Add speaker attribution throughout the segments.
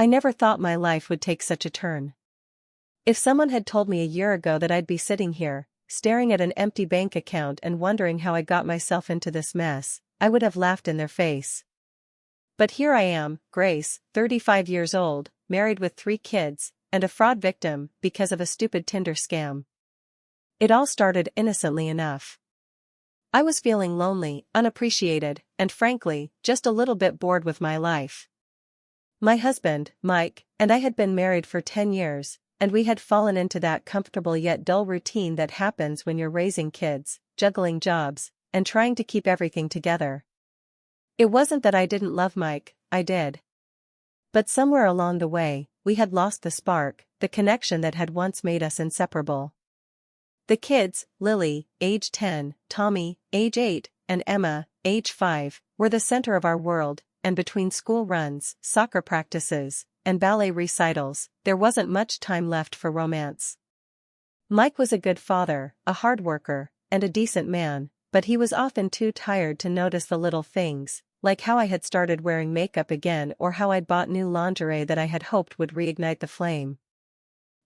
Speaker 1: I never thought my life would take such a turn. If someone had told me a year ago that I'd be sitting here, staring at an empty bank account and wondering how I got myself into this mess, I would have laughed in their face. But here I am, Grace, 35 years old, married with 3 kids, and a fraud victim because of a stupid Tinder scam. It all started innocently enough. I was feeling lonely, unappreciated, and frankly, just a little bit bored with my life. My husband, Mike, and I had been married for 10 years, and we had fallen into that comfortable yet dull routine that happens when you're raising kids, juggling jobs, and trying to keep everything together. It wasn't that I didn't love Mike, I did. But somewhere along the way, we had lost the spark, the connection that had once made us inseparable. The kids, Lily, age 10, Tommy, age 8, and Emma, age 5, were the center of our world, and between school runs, soccer practices, and ballet recitals, there wasn't much time left for romance. Mike was a good father, a hard worker, and a decent man, but he was often too tired to notice the little things, like how I had started wearing makeup again or how I'd bought new lingerie that I had hoped would reignite the flame.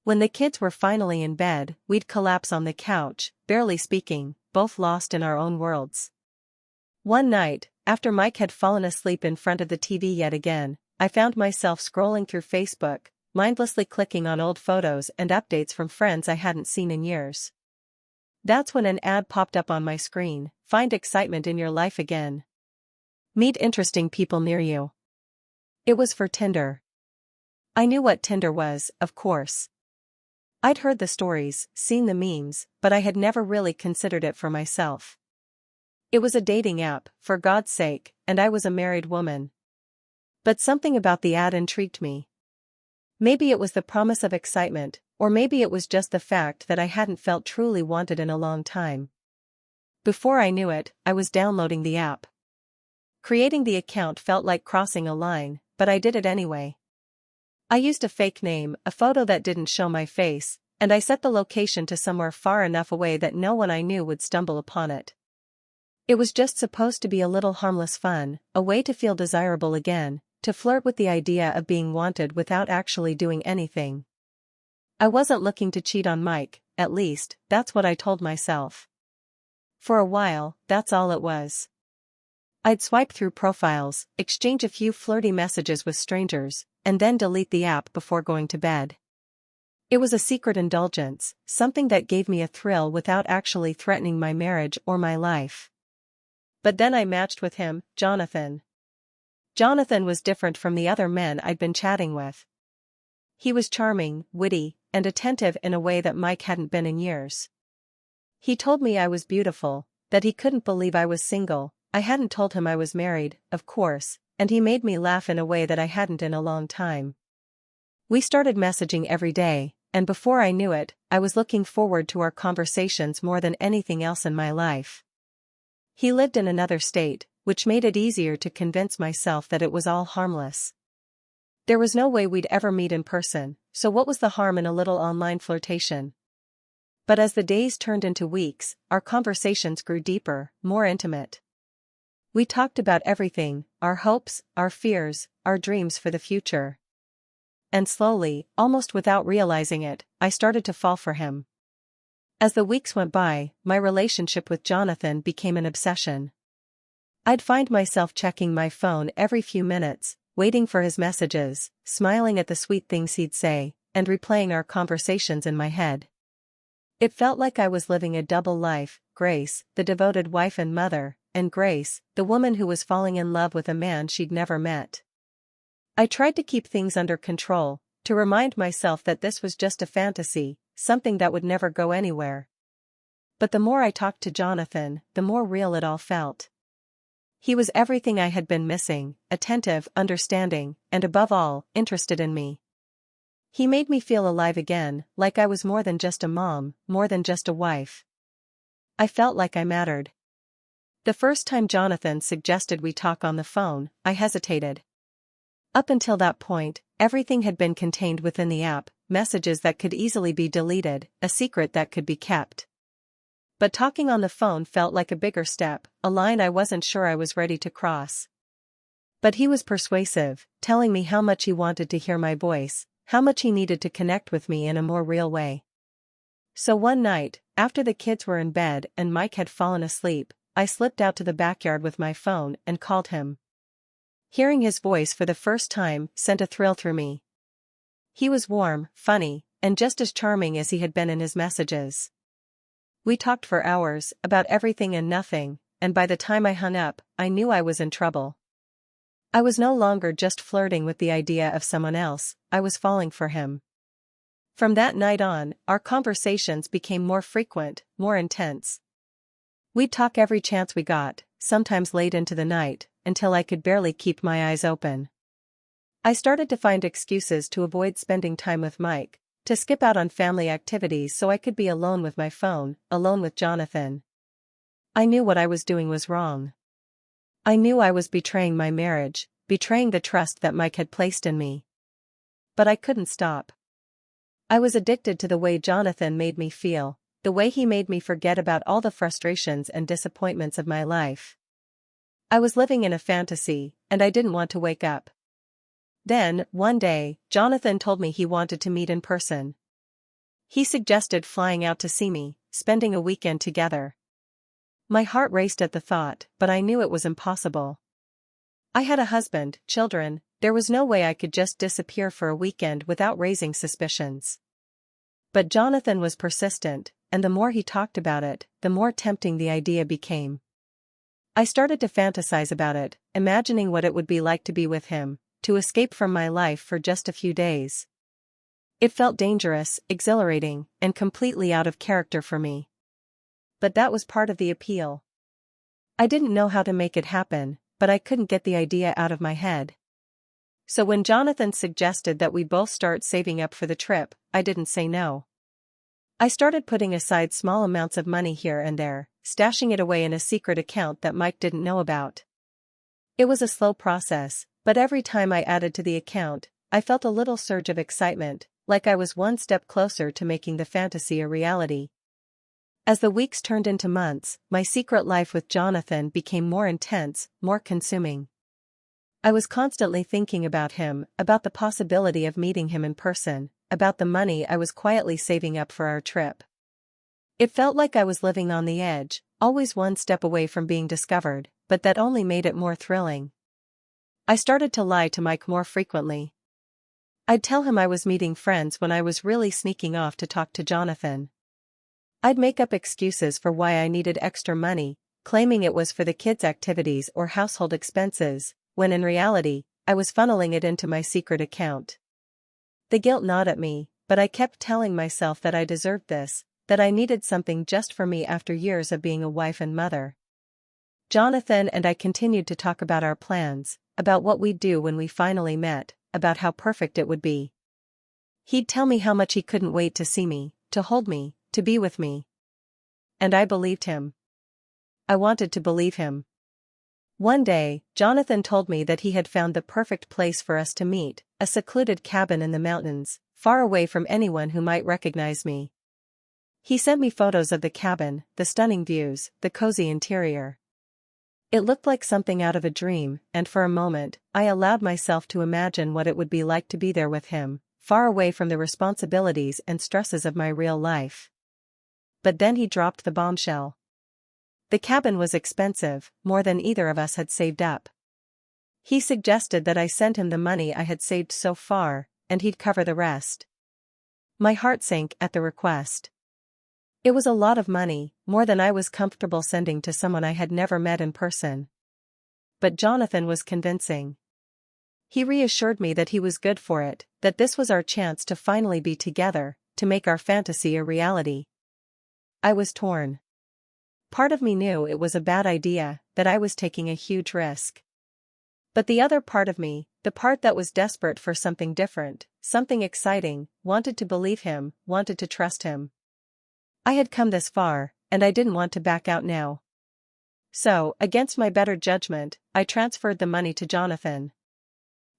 Speaker 1: When the kids were finally in bed, we'd collapse on the couch, barely speaking, both lost in our own worlds. One night, after Mike had fallen asleep in front of the TV yet again, I found myself scrolling through Facebook, mindlessly clicking on old photos and updates from friends I hadn't seen in years. That's when an ad popped up on my screen: find excitement in your life again. Meet interesting people near you. It was for Tinder. I knew what Tinder was, of course. I'd heard the stories, seen the memes, but I had never really considered it for myself. It was a dating app, for God's sake, and I was a married woman. But something about the ad intrigued me. Maybe it was the promise of excitement, or maybe it was just the fact that I hadn't felt truly wanted in a long time. Before I knew it, I was downloading the app. Creating the account felt like crossing a line, but I did it anyway. I used a fake name, a photo that didn't show my face, and I set the location to somewhere far enough away that no one I knew would stumble upon it. It was just supposed to be a little harmless fun, a way to feel desirable again, to flirt with the idea of being wanted without actually doing anything. I wasn't looking to cheat on Mike, at least, that's what I told myself. For a while, that's all it was. I'd swipe through profiles, exchange a few flirty messages with strangers, and then delete the app before going to bed. It was a secret indulgence, something that gave me a thrill without actually threatening my marriage or my life. But then I matched with him, Jonathan. Jonathan was different from the other men I'd been chatting with. He was charming, witty, and attentive in a way that Mike hadn't been in years. He told me I was beautiful, that he couldn't believe I was single. I hadn't told him I was married, of course, and he made me laugh in a way that I hadn't in a long time. We started messaging every day, and before I knew it, I was looking forward to our conversations more than anything else in my life. He lived in another state, which made it easier to convince myself that it was all harmless. There was no way we'd ever meet in person, so what was the harm in a little online flirtation? But as the days turned into weeks, our conversations grew deeper, more intimate. We talked about everything, our hopes, our fears, our dreams for the future. And slowly, almost without realizing it, I started to fall for him. As the weeks went by, my relationship with Jonathan became an obsession. I'd find myself checking my phone every few minutes, waiting for his messages, smiling at the sweet things he'd say, and replaying our conversations in my head. It felt like I was living a double life: Grace, the devoted wife and mother, and Grace, the woman who was falling in love with a man she'd never met. I tried to keep things under control, to remind myself that this was just a fantasy, something that would never go anywhere. But the more I talked to Jonathan, the more real it all felt. He was everything I had been missing: attentive, understanding, and above all, interested in me. He made me feel alive again, like I was more than just a mom, more than just a wife. I felt like I mattered. The first time Jonathan suggested we talk on the phone, I hesitated. Up until that point, everything had been contained within the app, messages that could easily be deleted, a secret that could be kept. But talking on the phone felt like a bigger step, a line I wasn't sure I was ready to cross. But he was persuasive, telling me how much he wanted to hear my voice, how much he needed to connect with me in a more real way. So one night, after the kids were in bed and Mike had fallen asleep, I slipped out to the backyard with my phone and called him. Hearing his voice for the first time sent a thrill through me. He was warm, funny, and just as charming as he had been in his messages. We talked for hours, about everything and nothing, and by the time I hung up, I knew I was in trouble. I was no longer just flirting with the idea of someone else, I was falling for him. From that night on, our conversations became more frequent, more intense. We'd talk every chance we got, sometimes late into the night, until I could barely keep my eyes open. I started to find excuses to avoid spending time with Mike, to skip out on family activities so I could be alone with my phone, alone with Jonathan. I knew what I was doing was wrong. I knew I was betraying my marriage, betraying the trust that Mike had placed in me. But I couldn't stop. I was addicted to the way Jonathan made me feel, the way he made me forget about all the frustrations and disappointments of my life. I was living in a fantasy, and I didn't want to wake up. Then, one day, Jonathan told me he wanted to meet in person. He suggested flying out to see me, spending a weekend together. My heart raced at the thought, but I knew it was impossible. I had a husband, children, there was no way I could just disappear for a weekend without raising suspicions. But Jonathan was persistent, and the more he talked about it, the more tempting the idea became. I started to fantasize about it, imagining what it would be like to be with him, to escape from my life for just a few days. It felt dangerous, exhilarating, and completely out of character for me. But that was part of the appeal. I didn't know how to make it happen, but I couldn't get the idea out of my head. So when Jonathan suggested that we both start saving up for the trip, I didn't say no. I started putting aside small amounts of money here and there, stashing it away in a secret account that Mike didn't know about. It was a slow process, but every time I added to the account, I felt a little surge of excitement, like I was one step closer to making the fantasy a reality. As the weeks turned into months, my secret life with Jonathan became more intense, more consuming. I was constantly thinking about him, about the possibility of meeting him in person, about the money I was quietly saving up for our trip. It felt like I was living on the edge, always one step away from being discovered, but that only made it more thrilling. I started to lie to Mike more frequently. I'd tell him I was meeting friends when I was really sneaking off to talk to Jonathan. I'd make up excuses for why I needed extra money, claiming it was for the kids' activities or household expenses, when in reality, I was funneling it into my secret account. The guilt gnawed at me, but I kept telling myself that I deserved this, that I needed something just for me after years of being a wife and mother. Jonathan and I continued to talk about our plans, about what we'd do when we finally met, about how perfect it would be. He'd tell me how much he couldn't wait to see me, to hold me, to be with me. And I believed him. I wanted to believe him. One day, Jonathan told me that he had found the perfect place for us to meet, a secluded cabin in the mountains, far away from anyone who might recognize me. He sent me photos of the cabin, the stunning views, the cozy interior. It looked like something out of a dream, and for a moment, I allowed myself to imagine what it would be like to be there with him, far away from the responsibilities and stresses of my real life. But then he dropped the bombshell. The cabin was expensive, more than either of us had saved up. He suggested that I send him the money I had saved so far, and he'd cover the rest. My heart sank at the request. It was a lot of money, more than I was comfortable sending to someone I had never met in person. But Jonathan was convincing. He reassured me that he was good for it, that this was our chance to finally be together, to make our fantasy a reality. I was torn. Part of me knew it was a bad idea, that I was taking a huge risk. But the other part of me, the part that was desperate for something different, something exciting, wanted to believe him, wanted to trust him. I had come this far, and I didn't want to back out now. So, against my better judgment, I transferred the money to Jonathan.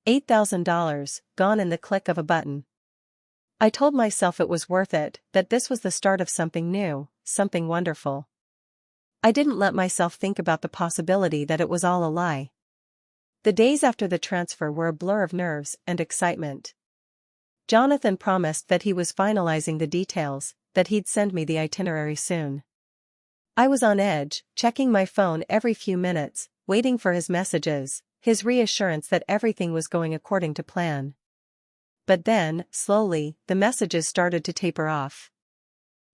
Speaker 1: $8,000, gone in the click of a button. I told myself it was worth it, that this was the start of something new, something wonderful. I didn't let myself think about the possibility that it was all a lie. The days after the transfer were a blur of nerves and excitement. Jonathan promised that he was finalizing the details, that he'd send me the itinerary soon. I was on edge, checking my phone every few minutes, waiting for his messages, his reassurance that everything was going according to plan. But then, slowly, the messages started to taper off.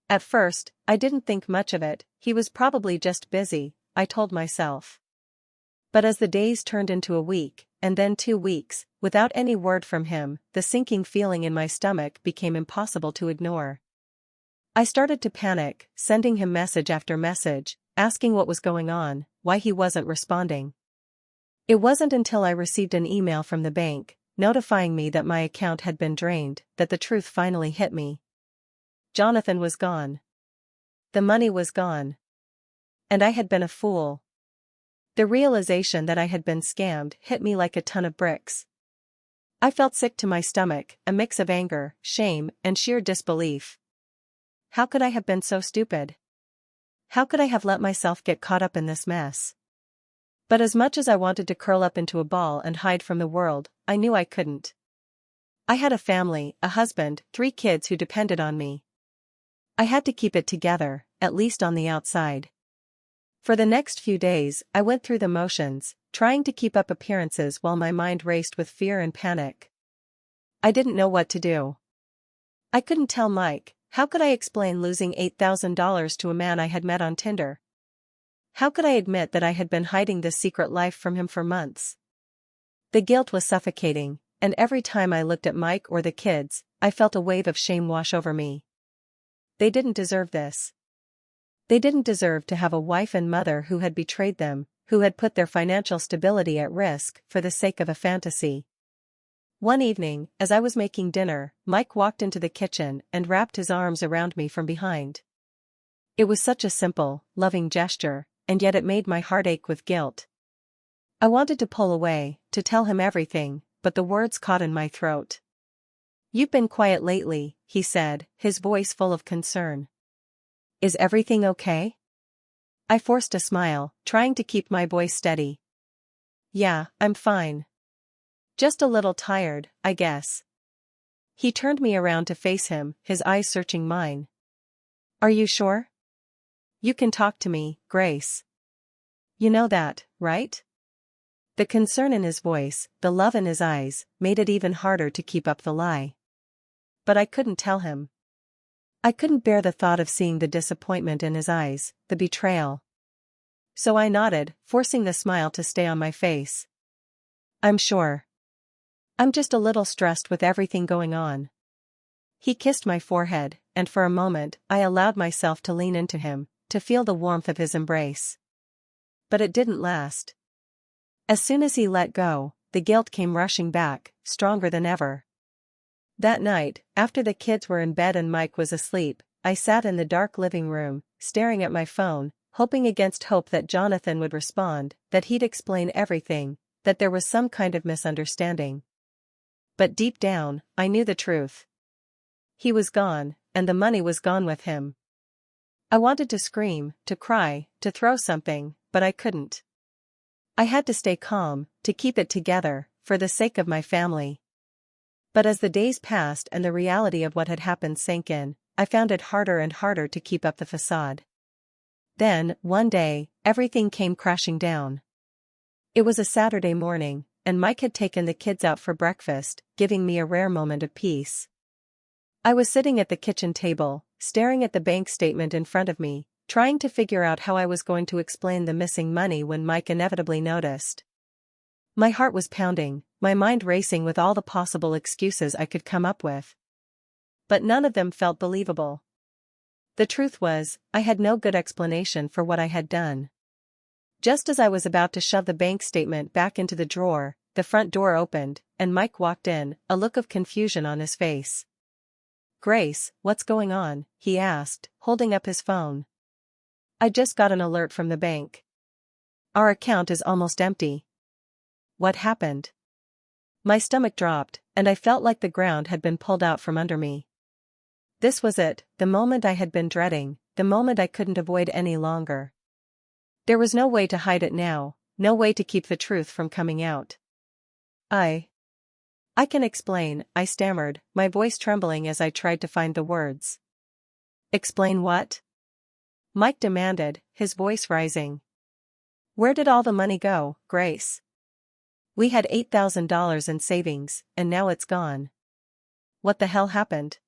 Speaker 1: At first, I didn't think much of it, he was probably just busy, I told myself. But as the days turned into a week, and then 2 weeks, without any word from him, the sinking feeling in my stomach became impossible to ignore. I started to panic, sending him message after message, asking what was going on, why he wasn't responding. It wasn't until I received an email from the bank, notifying me that my account had been drained, that the truth finally hit me. Jonathan was gone. The money was gone. And I had been a fool. The realization that I had been scammed hit me like a ton of bricks. I felt sick to my stomach, a mix of anger, shame, and sheer disbelief. How could I have been so stupid? How could I have let myself get caught up in this mess? But as much as I wanted to curl up into a ball and hide from the world, I knew I couldn't. I had a family, a husband, 3 kids who depended on me. I had to keep it together, at least on the outside. For the next few days, I went through the motions, trying to keep up appearances while my mind raced with fear and panic. I didn't know what to do. I couldn't tell Mike. How could I explain losing $8,000 to a man I had met on Tinder? How could I admit that I had been hiding this secret life from him for months? The guilt was suffocating, and every time I looked at Mike or the kids, I felt a wave of shame wash over me. They didn't deserve this. They didn't deserve to have a wife and mother who had betrayed them, who had put their financial stability at risk for the sake of a fantasy. One evening, as I was making dinner, Mike walked into the kitchen and wrapped his arms around me from behind. It was such a simple, loving gesture, and yet it made my heart ache with guilt. I wanted to pull away, to tell him everything, but the words caught in my throat. "You've been quiet lately," he said, his voice full of concern. "Is everything okay?" I forced a smile, trying to keep my voice steady. "Yeah, I'm fine. Just a little tired, I guess." He turned me around to face him, his eyes searching mine. "Are you sure? You can talk to me, Grace. You know that, right?" The concern in his voice, the love in his eyes, made it even harder to keep up the lie. But I couldn't tell him. I couldn't bear the thought of seeing the disappointment in his eyes, the betrayal. So I nodded, forcing the smile to stay on my face. "I'm sure. I'm just a little stressed with everything going on." He kissed my forehead, and for a moment, I allowed myself to lean into him, to feel the warmth of his embrace. But it didn't last. As soon as he let go, the guilt came rushing back, stronger than ever. That night, after the kids were in bed and Mike was asleep, I sat in the dark living room, staring at my phone, hoping against hope that Jonathan would respond, that he'd explain everything, that there was some kind of misunderstanding. But deep down, I knew the truth. He was gone, and the money was gone with him. I wanted to scream, to cry, to throw something, but I couldn't. I had to stay calm, to keep it together, for the sake of my family. But as the days passed and the reality of what had happened sank in, I found it harder and harder to keep up the facade. Then, one day, everything came crashing down. It was a Saturday morning, and Mike had taken the kids out for breakfast, giving me a rare moment of peace. I was sitting at the kitchen table, staring at the bank statement in front of me, trying to figure out how I was going to explain the missing money when Mike inevitably noticed. My heart was pounding, my mind racing with all the possible excuses I could come up with. But none of them felt believable. The truth was, I had no good explanation for what I had done. Just as I was about to shove the bank statement back into the drawer, the front door opened, and Mike walked in, a look of confusion on his face. "Grace, what's going on?" he asked, holding up his phone. "I just got an alert from the bank. Our account is almost empty." "What happened?" My stomach dropped, and I felt like the ground had been pulled out from under me. This was it, the moment I had been dreading, the moment I couldn't avoid any longer. There was no way to hide it now, no way to keep the truth from coming out. I can explain, I stammered, my voice trembling as I tried to find the words. Explain what? Mike demanded, his voice rising. Where did all the money go, Grace? We had $8,000 in savings, and now it's gone. What the hell happened?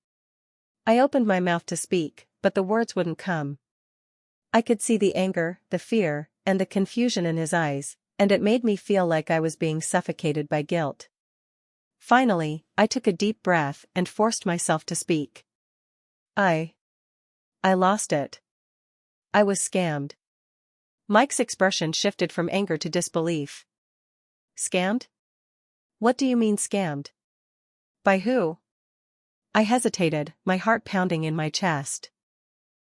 Speaker 1: I opened my mouth to speak, but the words wouldn't come. I could see the anger, the fear, and the confusion in his eyes, and it made me feel like I was being suffocated by guilt. Finally, I took a deep breath and forced myself to speak. I lost it. I was scammed. Mike's expression shifted from anger to disbelief. Scammed? What do you mean scammed? By who? I hesitated, my heart pounding in my chest.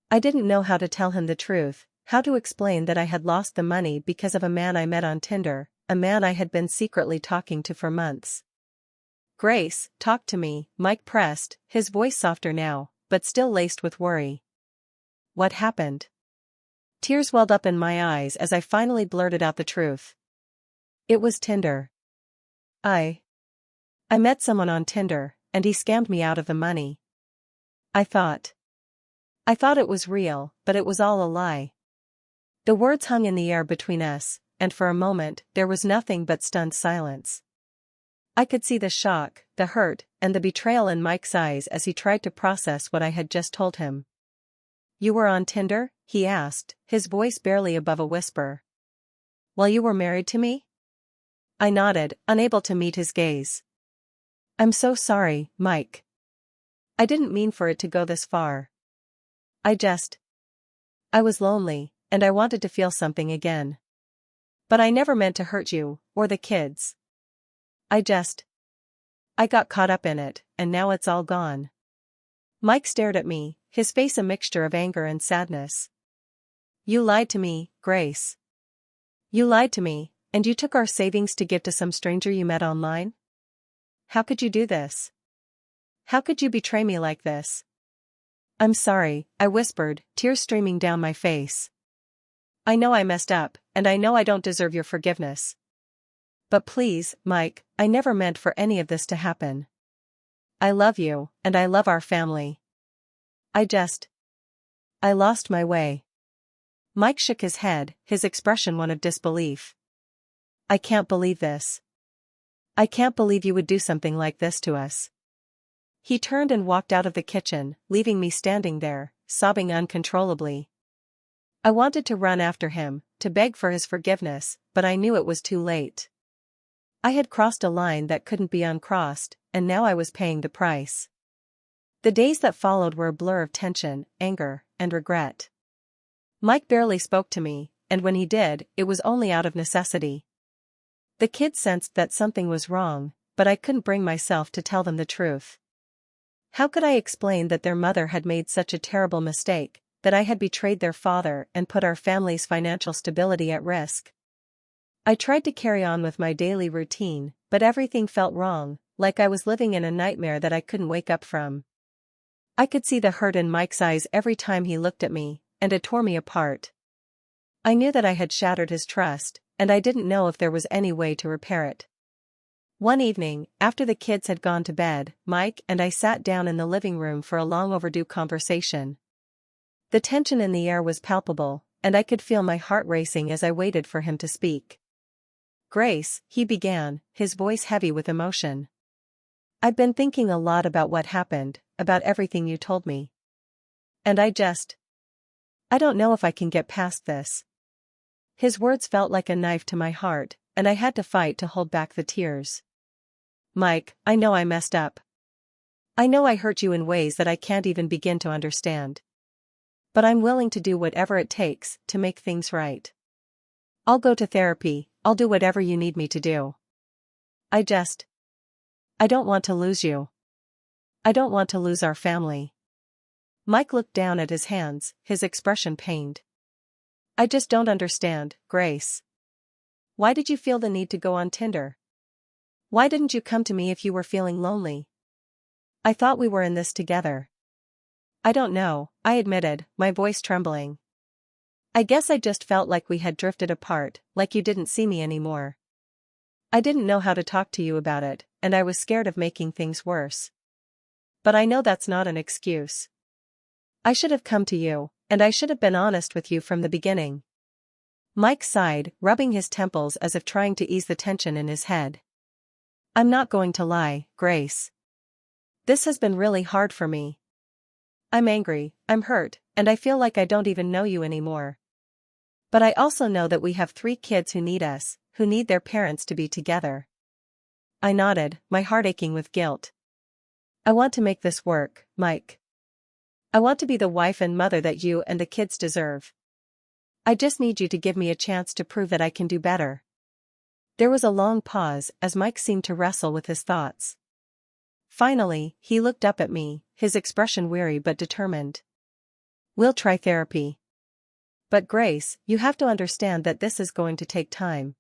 Speaker 1: I didn't know how to tell him the truth, how to explain that I had lost the money because of a man I met on Tinder, a man I had been secretly talking to for months. Grace, talk to me, Mike pressed, his voice softer now, but still laced with worry. What happened? Tears welled up in my eyes as I finally blurted out the truth. It was Tinder. I met someone on Tinder, and he scammed me out of the money. I thought it was real, but it was all a lie. The words hung in the air between us, and for a moment, there was nothing but stunned silence. I could see the shock, the hurt, and the betrayal in Mike's eyes as he tried to process what I had just told him. You were on Tinder? He asked, his voice barely above a whisper. While you were married to me? I nodded, unable to meet his gaze. I'm so sorry, Mike. I didn't mean for it to go this far. I was lonely, and I wanted to feel something again. But I never meant to hurt you, or the kids. I got caught up in it, and now it's all gone. Mike stared at me, his face a mixture of anger and sadness. You lied to me, Grace. You lied to me, and you took our savings to give to some stranger you met online? How could you do this? How could you betray me like this? I'm sorry, I whispered, tears streaming down my face. I know I messed up, and I know I don't deserve your forgiveness. But please, Mike, I never meant for any of this to happen. I love you, and I love our family. I lost my way. Mike shook his head, his expression one of disbelief. I can't believe this. I can't believe you would do something like this to us. He turned and walked out of the kitchen, leaving me standing there, sobbing uncontrollably. I wanted to run after him, to beg for his forgiveness, but I knew it was too late. I had crossed a line that couldn't be uncrossed, and now I was paying the price. The days that followed were a blur of tension, anger, and regret. Mike barely spoke to me, and when he did, it was only out of necessity. The kids sensed that something was wrong, but I couldn't bring myself to tell them the truth. How could I explain that their mother had made such a terrible mistake, that I had betrayed their father and put our family's financial stability at risk? I tried to carry on with my daily routine, but everything felt wrong, like I was living in a nightmare that I couldn't wake up from. I could see the hurt in Mike's eyes every time he looked at me, and it tore me apart. I knew that I had shattered his trust, and I didn't know if there was any way to repair it. One evening, after the kids had gone to bed, Mike and I sat down in the living room for a long overdue conversation. The tension in the air was palpable, and I could feel my heart racing as I waited for him to speak. Grace, he began, his voice heavy with emotion. I've been thinking a lot about what happened, about everything you told me. And I don't know if I can get past this. His words felt like a knife to my heart, and I had to fight to hold back the tears. Mike, I know I messed up. I know I hurt you in ways that I can't even begin to understand. But I'm willing to do whatever it takes to make things right. I'll go to therapy, I'll do whatever you need me to do. I don't want to lose you. I don't want to lose our family. Mike looked down at his hands, his expression pained. I just don't understand, Grace. Why did you feel the need to go on Tinder? Why didn't you come to me if you were feeling lonely? I thought we were in this together. I don't know, I admitted, my voice trembling. I guess I just felt like we had drifted apart, like you didn't see me anymore. I didn't know how to talk to you about it, and I was scared of making things worse. But I know that's not an excuse. I should have come to you, and I should have been honest with you from the beginning. Mike sighed, rubbing his temples as if trying to ease the tension in his head. I'm not going to lie, Grace. This has been really hard for me. I'm angry, I'm hurt, and I feel like I don't even know you anymore. But I also know that we have 3 kids who need us, who need their parents to be together. I nodded, my heart aching with guilt. I want to make this work, Mike. I want to be the wife and mother that you and the kids deserve. I just need you to give me a chance to prove that I can do better. There was a long pause as Mike seemed to wrestle with his thoughts. Finally, he looked up at me, his expression weary but determined. We'll try therapy. But Grace, you have to understand that this is going to take time.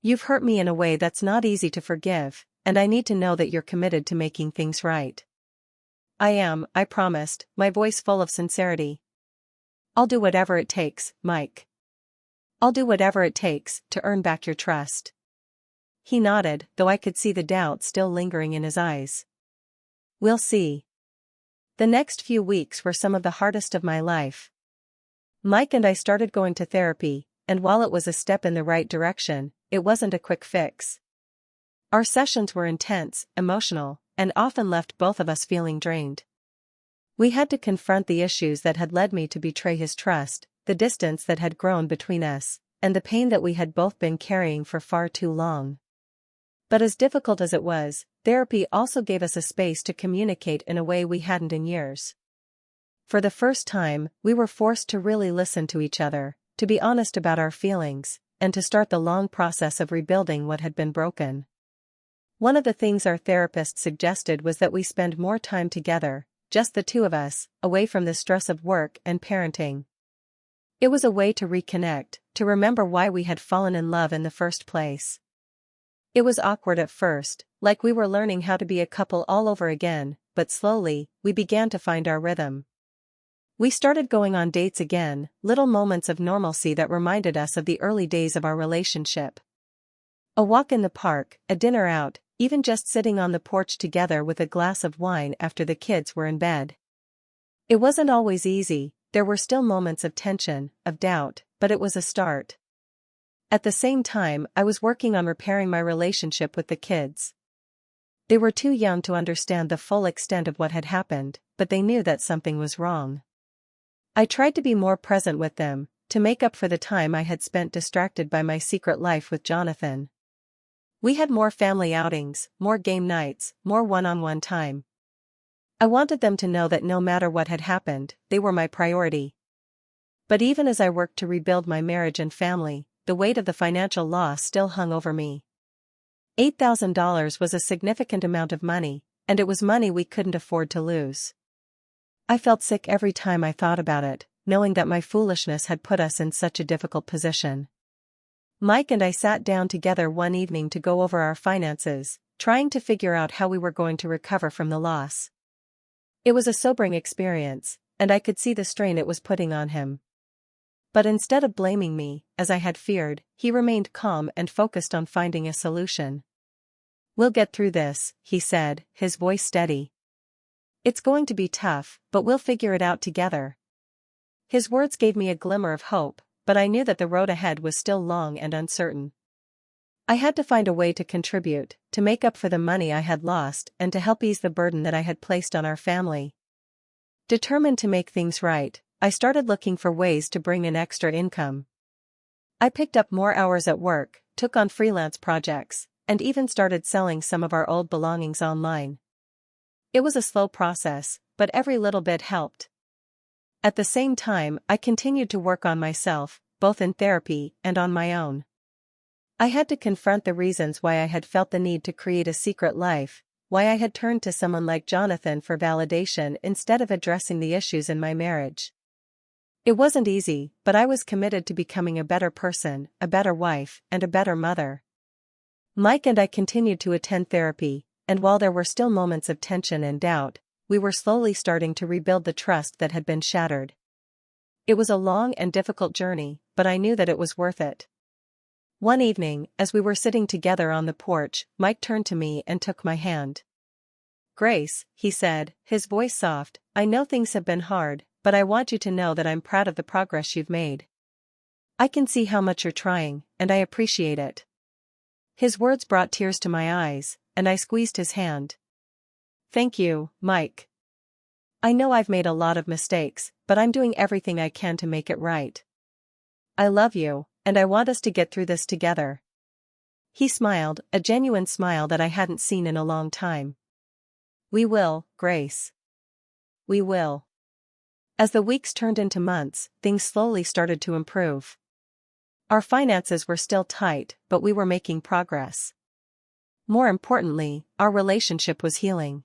Speaker 1: You've hurt me in a way that's not easy to forgive, and I need to know that you're committed to making things right. I am, I promised, my voice full of sincerity. I'll do whatever it takes, Mike. I'll do whatever it takes to earn back your trust. He nodded, though I could see the doubt still lingering in his eyes. We'll see. The next few weeks were some of the hardest of my life. Mike and I started going to therapy, and while it was a step in the right direction, it wasn't a quick fix. Our sessions were intense, emotional, and often left both of us feeling drained. We had to confront the issues that had led me to betray his trust, the distance that had grown between us, and the pain that we had both been carrying for far too long. But as difficult as it was, therapy also gave us a space to communicate in a way we hadn't in years. For the first time, we were forced to really listen to each other, to be honest about our feelings, and to start the long process of rebuilding what had been broken. One of the things our therapist suggested was that we spend more time together, just the 2 of us, away from the stress of work and parenting. It was a way to reconnect, to remember why we had fallen in love in the first place. It was awkward at first, like we were learning how to be a couple all over again, but slowly, we began to find our rhythm. We started going on dates again, little moments of normalcy that reminded us of the early days of our relationship. A walk in the park, a dinner out, even just sitting on the porch together with a glass of wine after the kids were in bed. It wasn't always easy, there were still moments of tension, of doubt, but it was a start. At the same time, I was working on repairing my relationship with the kids. They were too young to understand the full extent of what had happened, but they knew that something was wrong. I tried to be more present with them, to make up for the time I had spent distracted by my secret life with Jonathan. We had more family outings, more game nights, more one-on-one time. I wanted them to know that no matter what had happened, they were my priority. But even as I worked to rebuild my marriage and family, the weight of the financial loss still hung over me. $8,000 was a significant amount of money, and it was money we couldn't afford to lose. I felt sick every time I thought about it, knowing that my foolishness had put us in such a difficult position. Mike and I sat down together one evening to go over our finances, trying to figure out how we were going to recover from the loss. It was a sobering experience, and I could see the strain it was putting on him. But instead of blaming me, as I had feared, he remained calm and focused on finding a solution. We'll get through this, he said, his voice steady. It's going to be tough, but we'll figure it out together. His words gave me a glimmer of hope, but I knew that the road ahead was still long and uncertain. I had to find a way to contribute, to make up for the money I had lost and to help ease the burden that I had placed on our family. Determined to make things right, I started looking for ways to bring in extra income. I picked up more hours at work, took on freelance projects, and even started selling some of our old belongings online. It was a slow process, but every little bit helped. At the same time, I continued to work on myself, both in therapy and on my own. I had to confront the reasons why I had felt the need to create a secret life, why I had turned to someone like Jonathan for validation instead of addressing the issues in my marriage. It wasn't easy, but I was committed to becoming a better person, a better wife, and a better mother. Mike and I continued to attend therapy, and while there were still moments of tension and doubt, we were slowly starting to rebuild the trust that had been shattered. It was a long and difficult journey, but I knew that it was worth it. One evening, as we were sitting together on the porch, Mike turned to me and took my hand. "Grace," he said, his voice soft, "I know things have been hard, but I want you to know that I'm proud of the progress you've made. I can see how much you're trying, and I appreciate it." His words brought tears to my eyes, and I squeezed his hand. "Thank you, Mike. I know I've made a lot of mistakes, but I'm doing everything I can to make it right. I love you, and I want us to get through this together." He smiled, a genuine smile that I hadn't seen in a long time. "We will, Grace. We will." As the weeks turned into months, things slowly started to improve. Our finances were still tight, but we were making progress. More importantly, our relationship was healing.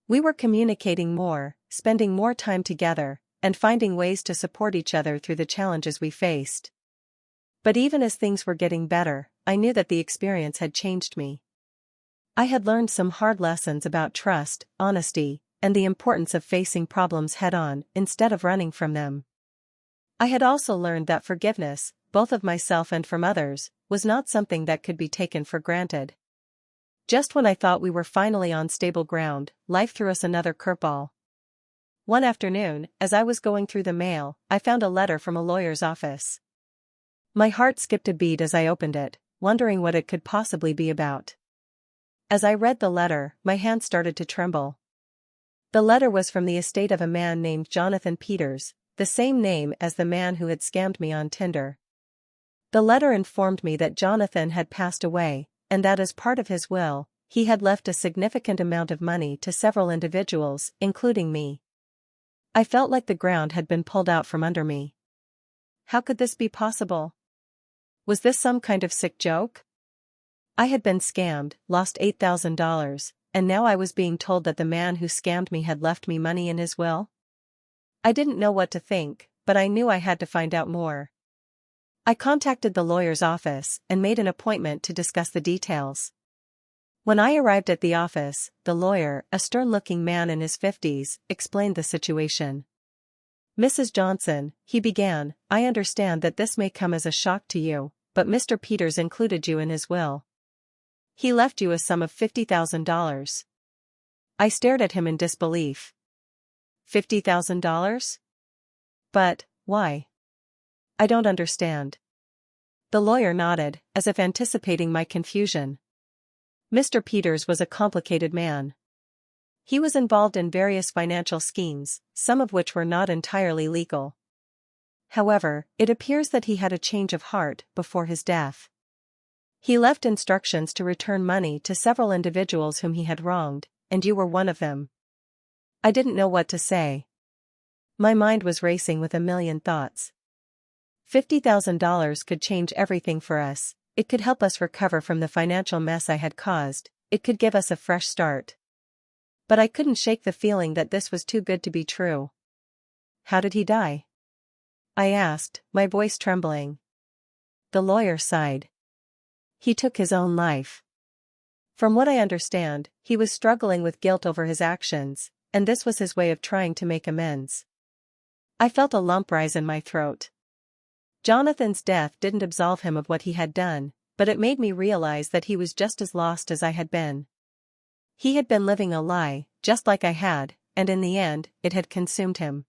Speaker 1: We were communicating more, spending more time together, and finding ways to support each other through the challenges we faced. But even as things were getting better, I knew that the experience had changed me. I had learned some hard lessons about trust, honesty, and the importance of facing problems head-on instead of running from them. I had also learned that forgiveness, both of myself and from others, was not something that could be taken for granted. Just when I thought we were finally on stable ground, life threw us another curveball. One afternoon, as I was going through the mail, I found a letter from a lawyer's office. My heart skipped a beat as I opened it, wondering what it could possibly be about. As I read the letter, my hand started to tremble. The letter was from the estate of a man named Jonathan Peters, the same name as the man who had scammed me on Tinder. The letter informed me that Jonathan had passed away, and that as part of his will, he had left a significant amount of money to several individuals, including me. I felt like the ground had been pulled out from under me. How could this be possible? Was this some kind of sick joke? I had been scammed, lost $8,000, and now I was being told that the man who scammed me had left me money in his will? I didn't know what to think, but I knew I had to find out more. I contacted the lawyer's office and made an appointment to discuss the details. When I arrived at the office, the lawyer, a stern-looking man in his 50s, explained the situation. "Mrs. Johnson," he began, "I understand that this may come as a shock to you, but Mr. Peters included you in his will. He left you a sum of $50,000. I stared at him in disbelief. $50,000? But, why? I don't understand. The lawyer nodded, as if anticipating my confusion. Mr. Peters was a complicated man. He was involved in various financial schemes, some of which were not entirely legal. However, it appears that he had a change of heart before his death. He left instructions to return money to several individuals whom he had wronged, and you were one of them." I didn't know what to say. My mind was racing with a million thoughts. $50,000 could change everything for us. It could help us recover from the financial mess I had caused. It could give us a fresh start. But I couldn't shake the feeling that this was too good to be true. "How did he die?" I asked, my voice trembling. The lawyer sighed. "He took his own life. From what I understand, he was struggling with guilt over his actions, and this was his way of trying to make amends." I felt a lump rise in my throat. Jonathan's death didn't absolve him of what he had done, but it made me realize that he was just as lost as I had been. He had been living a lie, just like I had, and in the end, it had consumed him.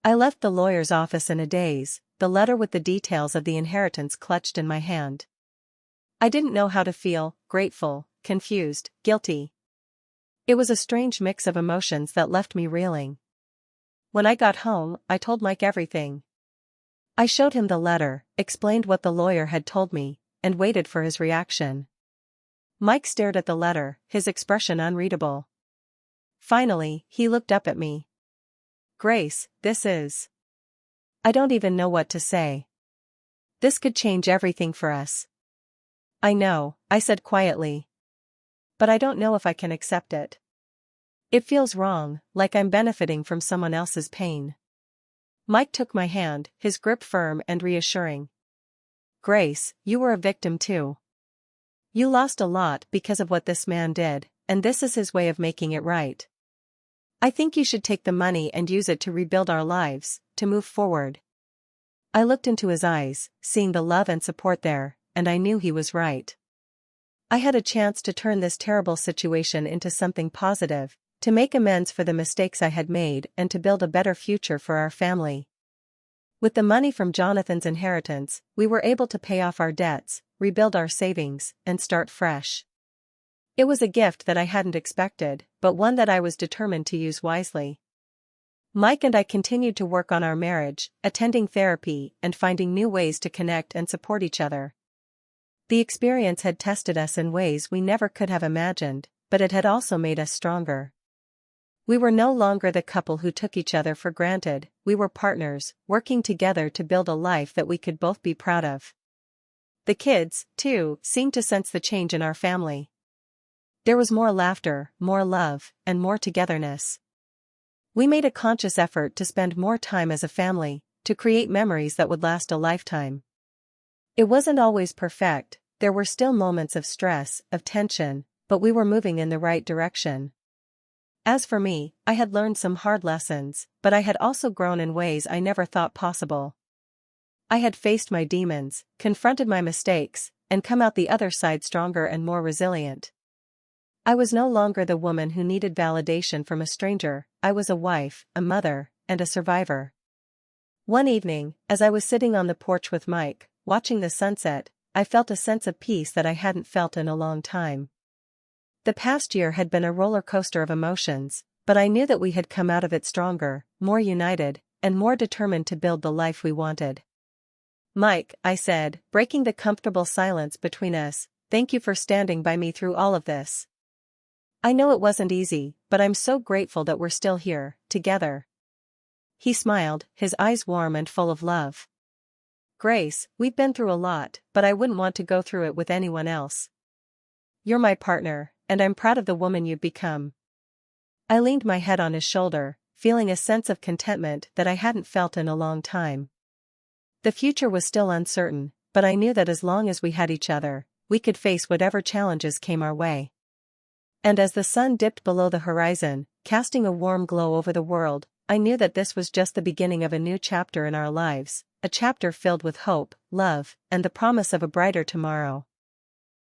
Speaker 1: I left the lawyer's office in a daze, the letter with the details of the inheritance clutched in my hand. I didn't know how to feel: grateful, confused, guilty. It was a strange mix of emotions that left me reeling. When I got home, I told Mike everything. I showed him the letter, explained what the lawyer had told me, and waited for his reaction. Mike stared at the letter, his expression unreadable. Finally, he looked up at me. "Grace, this is..." I don't even know what to say. "This could change everything for us." "I know," I said quietly. "But I don't know if I can accept it. It feels wrong, like I'm benefiting from someone else's pain." Mike took my hand, his grip firm and reassuring. "Grace, you were a victim too. You lost a lot because of what this man did, and this is his way of making it right. I think you should take the money and use it to rebuild our lives, to move forward." I looked into his eyes, seeing the love and support there, and I knew he was right. I had a chance to turn this terrible situation into something positive, to make amends for the mistakes I had made and to build a better future for our family. With the money from Jonathan's inheritance, we were able to pay off our debts, rebuild our savings, and start fresh. It was a gift that I hadn't expected, but one that I was determined to use wisely. Mike and I continued to work on our marriage, attending therapy and finding new ways to connect and support each other. The experience had tested us in ways we never could have imagined, but it had also made us stronger. We were no longer the couple who took each other for granted, we were partners, working together to build a life that we could both be proud of. The kids, too, seemed to sense the change in our family. There was more laughter, more love, and more togetherness. We made a conscious effort to spend more time as a family, to create memories that would last a lifetime. It wasn't always perfect, there were still moments of stress, of tension, but we were moving in the right direction. As for me, I had learned some hard lessons, but I had also grown in ways I never thought possible. I had faced my demons, confronted my mistakes, and come out the other side stronger and more resilient. I was no longer the woman who needed validation from a stranger, I was a wife, a mother, and a survivor. One evening, as I was sitting on the porch with Mike, watching the sunset, I felt a sense of peace that I hadn't felt in a long time. The past year had been a roller coaster of emotions, but I knew that we had come out of it stronger, more united, and more determined to build the life we wanted. Mike, I said, breaking the comfortable silence between us, thank you for standing by me through all of this. I know it wasn't easy, but I'm so grateful that we're still here, together. He smiled, his eyes warm and full of love. Grace, we've been through a lot, but I wouldn't want to go through it with anyone else. You're my partner, and I'm proud of the woman you've become. I leaned my head on his shoulder, feeling a sense of contentment that I hadn't felt in a long time. The future was still uncertain, but I knew that as long as we had each other, we could face whatever challenges came our way. And as the sun dipped below the horizon, casting a warm glow over the world, I knew that this was just the beginning of a new chapter in our lives, a chapter filled with hope, love, and the promise of a brighter tomorrow.